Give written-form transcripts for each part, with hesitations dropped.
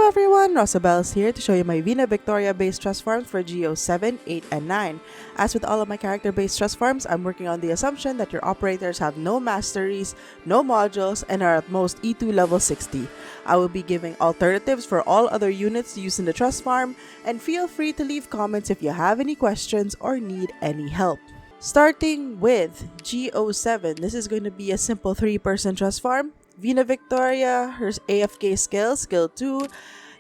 everyone, Rosabel's here to show you my Vina Victoria based trust farms for GO-7, 8, and 9. As with all of my character based trust farms, I'm working on the assumption that your operators have no masteries, no modules, and are at most E2 level 60. I will be giving alternatives for all other units used in the trust farm, and feel free to leave comments if you have any questions or need any help. Starting with GO-7, this is going to be a simple 3-person trust farm. Vina Victoria, her AFK skill 2,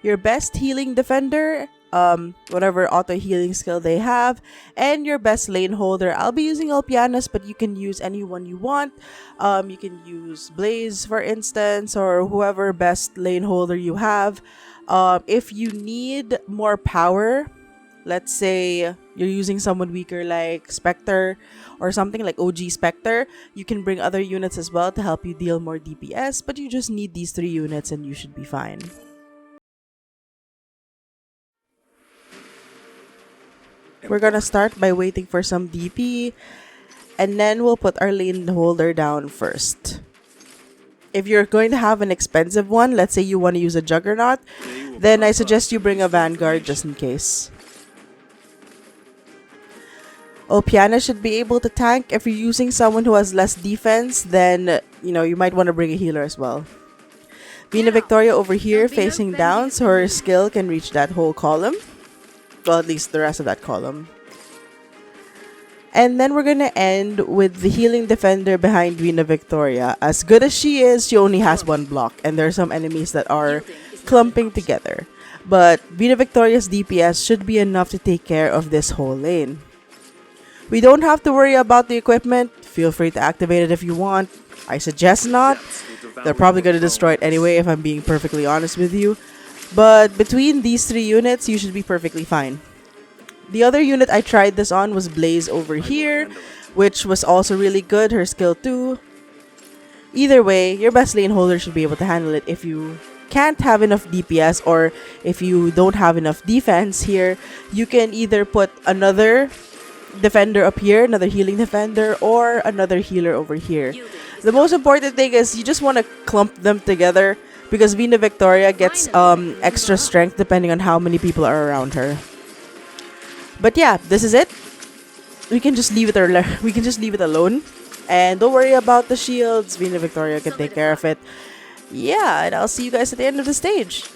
your best healing defender, whatever auto healing skill they have, and your best lane holder. I'll be using Ulpianus, but you can use anyone you want. You can use Blaze, for instance, or whoever best lane holder you have. If you need more power, let's say you're using someone weaker like Spectre or something like OG Spectre, you can bring other units as well to help you deal more DPS, but you just need these 3 units and you should be fine. We're gonna start by waiting for some DP, and then we'll put our lane holder down first. If you're going to have an expensive one, let's say you want to use a Juggernaut, then I suggest you bring a Vanguard just in case. Ulpianus should be able to tank. If you're using someone who has less defense, then, you might want to bring a healer as well. Vina Victoria over here facing down, so her skill can reach that whole column. Well, at least the rest of that column. And then we're gonna end with the healing defender behind Vina Victoria. As good as she is, she only has 1 block, and there are some enemies that are clumping together. But Vina Victoria's DPS should be enough to take care of this whole lane. We don't have to worry about the equipment. Feel free to activate it if you want. I suggest not. They're probably going to destroy it anyway if I'm being perfectly honest with you. But between these 3 units, you should be perfectly fine. The other unit I tried this on was Blaze over here, which was also really good, her skill 2. Either way, your best lane holder should be able to handle it. If you can't have enough DPS or if you don't have enough defense here, you can either put another defender up here, another healing defender, or another healer over here. The most important thing is you just want to clump them together because Vina Victoria gets extra strength depending on how many people are around her. But yeah, this is it. We can just leave it alone, and don't worry about the shields. Vina Victoria can take care of it. Yeah, and I'll see you guys at the end of the stage.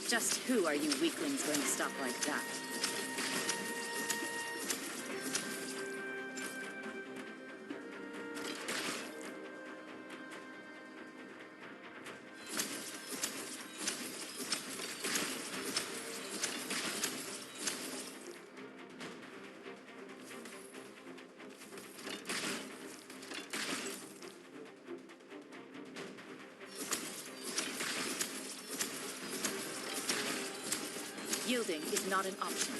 Just who are you weaklings going to stop like that? Yielding is not an option.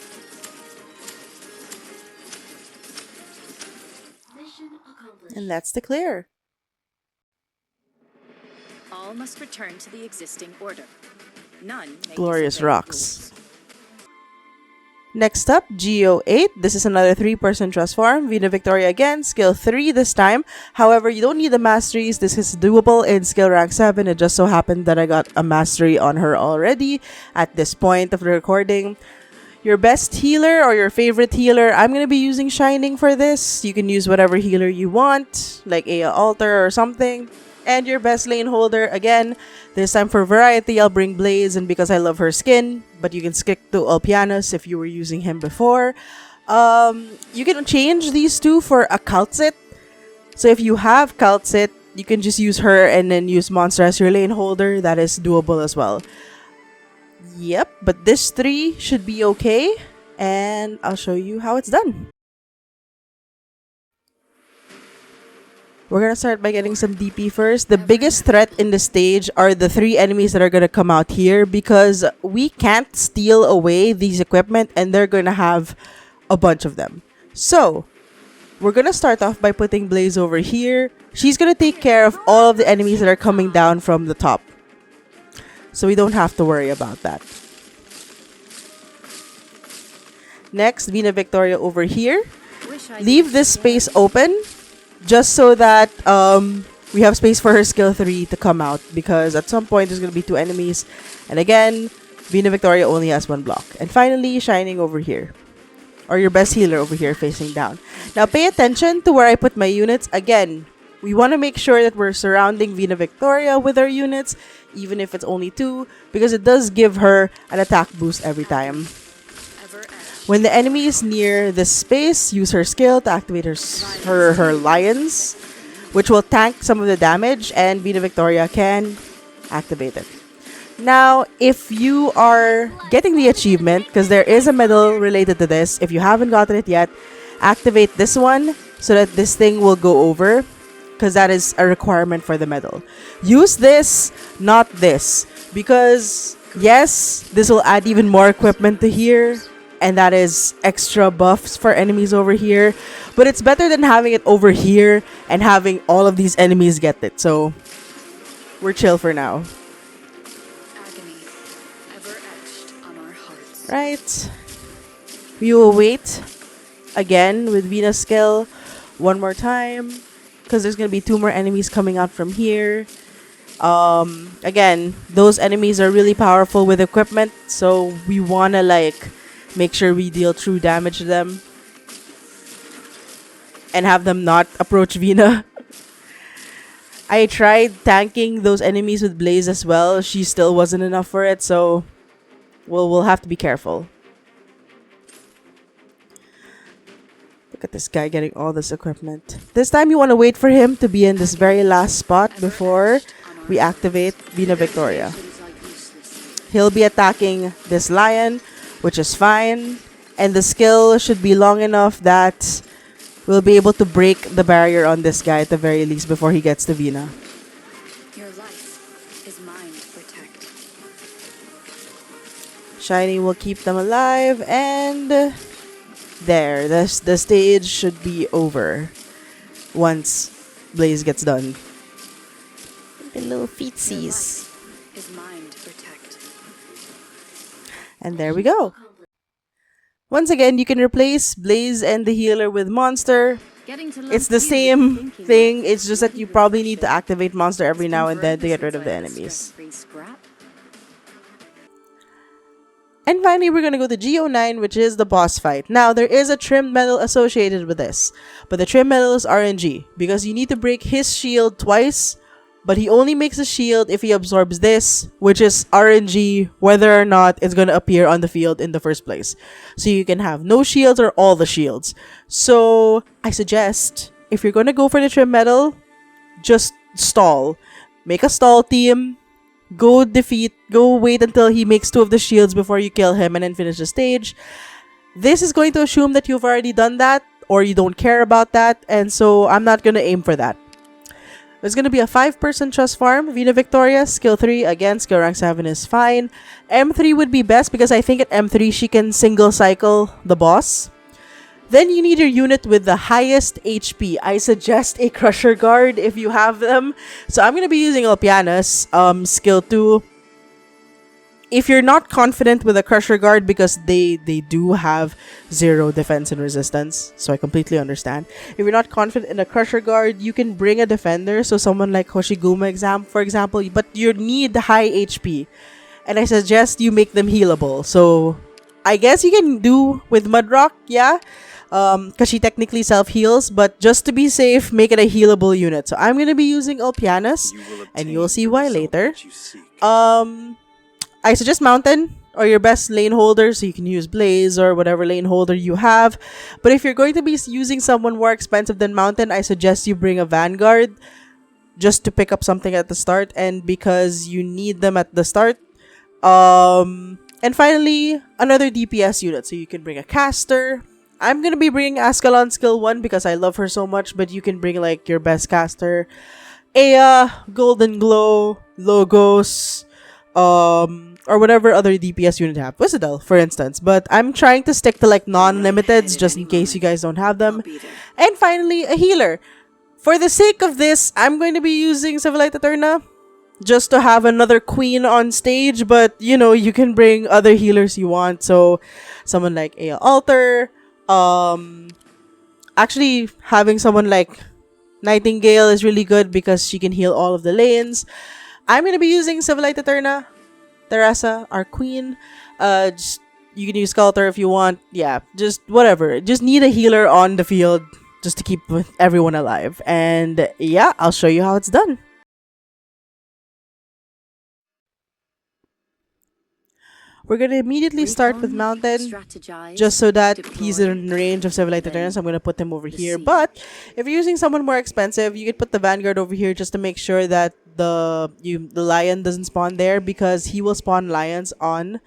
Mission accomplished. And that's the clear. All must return to the existing order. None may Glorious disobey rocks. Next up, GO-8. This is another 3-person trust farm. Vina Victoria again, skill 3 this time. However, you don't need the masteries. This is doable in skill rank 7. It just so happened that I got a mastery on her already at this point of the recording. Your best healer or your favorite healer, I'm going to be using Shining for this. You can use whatever healer you want, like a altar or something. And your best lane holder, again, this time for variety, I'll bring Blaze, and because I love her skin, but you can stick to Ulpianus if you were using him before. You can change these 2 for a Cultsit. So if you have Cultsit, you can just use her and then use Monster as your lane holder. That is doable as well. Yep, but this 3 should be okay, and I'll show you how it's done. We're gonna start by getting some DP first. The biggest threat in the stage are the 3 enemies that are gonna come out here because we can't steal away these equipment and they're gonna have a bunch of them. So, we're gonna start off by putting Blaze over here. She's gonna take care of all of the enemies that are coming down from the top. So we don't have to worry about that. Next, Vina Victoria over here. Leave this space open just so that we have space for her skill 3 to come out, because at some point there's going to be 2 enemies, and again, Vina Victoria only has 1 block. And finally, Shining over here, or your best healer over here facing down. Now pay attention to where I put my units. Again, we want to make sure that we're surrounding Vina Victoria with our units, even if it's only 2, because it does give her an attack boost every time. When the enemy is near this space, use her skill to activate her lions, which will tank some of the damage, and Vina Victoria can activate it. Now, if you are getting the achievement, because there is a medal related to this, if you haven't gotten it yet, activate this one so that this thing will go over, because that is a requirement for the medal. Use this, not this, because yes, this will add even more equipment to here, and that is extra buffs for enemies over here, but it's better than having it over here and having all of these enemies get it. So we're chill for now. Agony ever etched on our hearts. Right, we will wait again with Vina's skill one more time, because there's gonna be 2 more enemies coming out from here. Again, those enemies are really powerful with equipment, so we wanna like make sure we deal true damage to them and have them not approach Vina. I tried tanking those enemies with Blaze as well. She still wasn't enough for it, so we'll have to be careful. Look at this guy getting all this equipment. This time you want to wait for him to be in this very last spot before we activate Vina Victoria. He'll be attacking this lion, which is fine, and the skill should be long enough that we'll be able to break the barrier on this guy at the very least before he gets to Vina. Your life is mine to protect. Shiny will keep them alive, and there, the stage should be over once Blaze gets done. The little feetsies. Is mine to protect. And there we go. Once again, you can replace Blaze and the healer with Monster. It's the same thing, it's just that you probably need to activate Monster every now and then to get rid of the enemies. And finally, we're gonna go to GO-9, which is the boss fight. Now, there is a trim medal associated with this, but the trim medal is RNG, because you need to break his shield twice, but he only makes a shield if he absorbs this, which is RNG whether or not it's gonna appear on the field in the first place. So you can have no shields or all the shields. So I suggest, if you're gonna go for the trim medal, just stall. Make a stall team. Go wait until he makes 2 of the shields before you kill him and then finish the stage. This is going to assume that you've already done that, or you don't care about that, and so I'm not gonna aim for that. There's gonna be a 5-person trust farm. Vina Victoria, skill 3, again, skill rank 7 is fine. M3 would be best because I think at M3 she can single cycle the boss. Then you need your unit with the highest HP. I suggest a Crusher Guard if you have them. So I'm gonna be using Ulpianus, skill 2. If you're not confident with a Crusher Guard, because they do have 0 defense and resistance, so I completely understand. If you're not confident in a Crusher Guard, you can bring a defender, so someone like Hoshiguma for example, but you need high HP. And I suggest you make them healable. So I guess you can do with Mudrock, yeah, because she technically self-heals, but just to be safe, make it a healable unit. So I'm going to be using Ulpianus, and you'll see why later. I suggest Mountain or your best lane holder, so you can use Blaze or whatever lane holder you have. But if you're going to be using someone more expensive than Mountain, I suggest you bring a Vanguard just to pick up something at the start, and because you need them at the start. And finally, another DPS unit, so you can bring a caster. I'm gonna be bringing Ascalon skill 1 because I love her so much, but you can bring like your best caster, Aya, Golden Glow, Logos, or whatever other DPS unit have. Wizardel, for instance. But I'm trying to stick to like non-limiteds just in case you guys don't have them. And finally, a healer. For the sake of this, I'm going to be using Civilight Eterna just to have another queen on stage, but you know, you can bring other healers you want. So someone like Aya Alter, actually having someone like Nightingale is really good because she can heal all of the lanes. I'm gonna be using Civilight Eterna, Teresa, our queen. Just, you can use Sculptor if you want. Yeah, just whatever. Just need a healer on the field just to keep everyone alive. And yeah, I'll show you how it's done. We're gonna immediately start with Mountain, just so that he's in range of Civilight Eterna, so I'm gonna put him over here. But if you're using someone more expensive, you could put the Vanguard over here just to make sure that the lion doesn't spawn there, because he will spawn lions on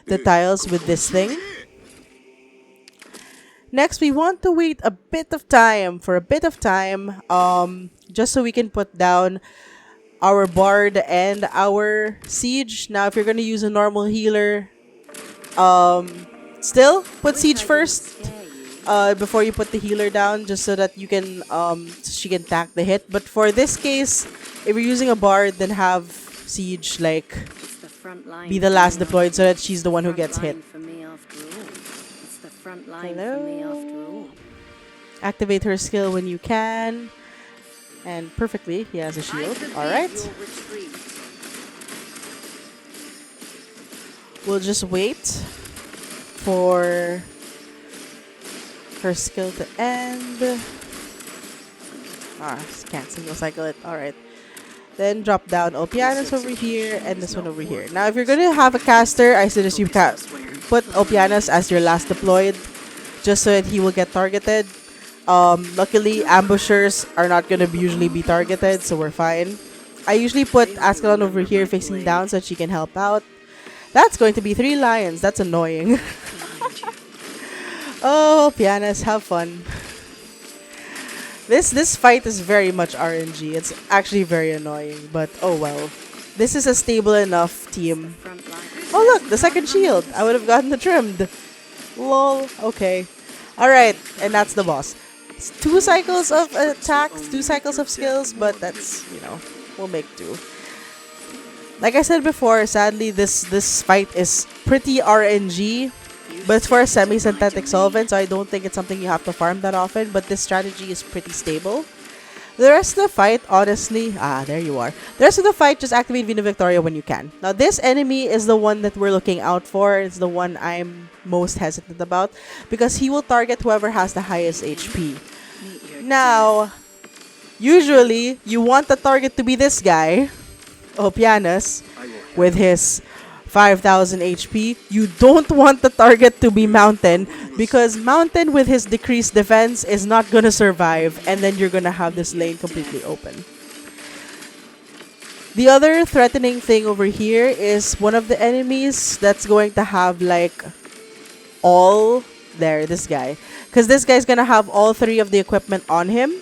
the tiles with this thing. Next, we want to wait a bit of time, just so we can put down our Bard and our Siege. Now, if you're gonna use a normal healer, still put Siege first before you put the healer down, just so that you can she can tank the hit. But for this case, if you're using a Bard, then have Siege like be the last deployed, so that she's the one who gets hit. Hello. Activate her skill when you can. And perfectly, he has a shield. Alright. We'll just wait for her skill to end. Can't single cycle it. Alright. Then drop down Ulpianus over here and this one over here. Now, if you're going to have a caster, I suggest you put Ulpianus as your last deployed, just so that he will get targeted. Luckily, ambushers are not going to usually be targeted, so we're fine. I usually put Ascalon over here facing down so that she can help out. That's going to be 3 lions. That's annoying. Oh, Pianus, have fun. This fight is very much RNG. It's actually very annoying, but oh well. This is a stable enough team. Oh look, the second shield. I would have gotten the trimmed. Lol. Okay. Alright, and that's the boss. 2 cycles of attacks, 2 cycles of skills, but that's, you know, we'll make do. Like I said before, sadly, this fight is pretty RNG, but it's for a semi-synthetic solvent, so I don't think it's something you have to farm that often, but this strategy is pretty stable. The rest of the fight, honestly, there you are. The rest of the fight, just activate Vina Victoria when you can. Now, this enemy is the one that we're looking out for. It's the one I'm most hesitant about, because he will target whoever has the highest HP. Now, usually, you want the target to be this guy, Ulpianus, with his 5,000 HP. You don't want the target to be Mountain, because Mountain with his decreased defense is not gonna survive, and then you're gonna have this lane completely open. The other threatening thing over here is one of the enemies that's going to have like all this guy, because this guy's gonna have all 3 of the equipment on him.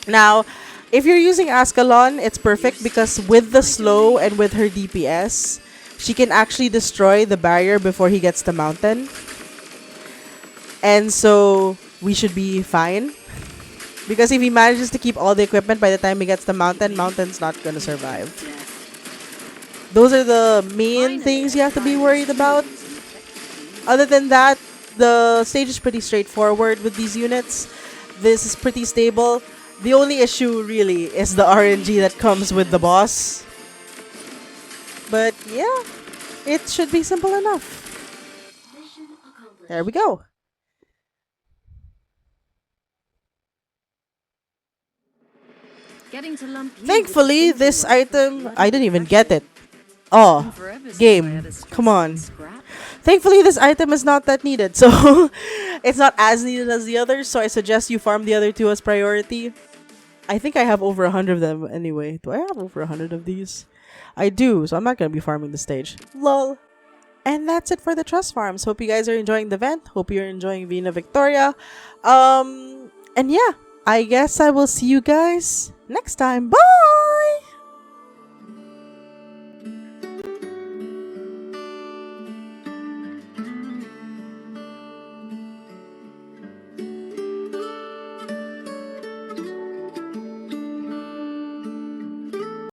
Now, if you're using Ascalon, it's perfect, because with the slow and with her DPS, she can actually destroy the barrier before he gets to Mountain. And so, we should be fine. Because if he manages to keep all the equipment by the time he gets to Mountain, Mountain's not gonna survive. Those are the main things you have to be worried about. Other than that, the stage is pretty straightforward with these units. This is pretty stable. The only issue really is the RNG that comes with the boss. But yeah, it should be simple enough. There we go. Thankfully, this item, I didn't even get it. Oh, game, come on. Thankfully, this item is not that needed, so it's not as needed as the others, so I suggest you farm the other 2 as priority. I think I have over 100 of them anyway. Do I have over 100 of these? I do, so I'm not going to be farming the stage. Lol. And that's it for the trust farms. Hope you guys are enjoying the event. Hope you're enjoying Vina Victoria. And yeah, I guess I will see you guys next time. Bye!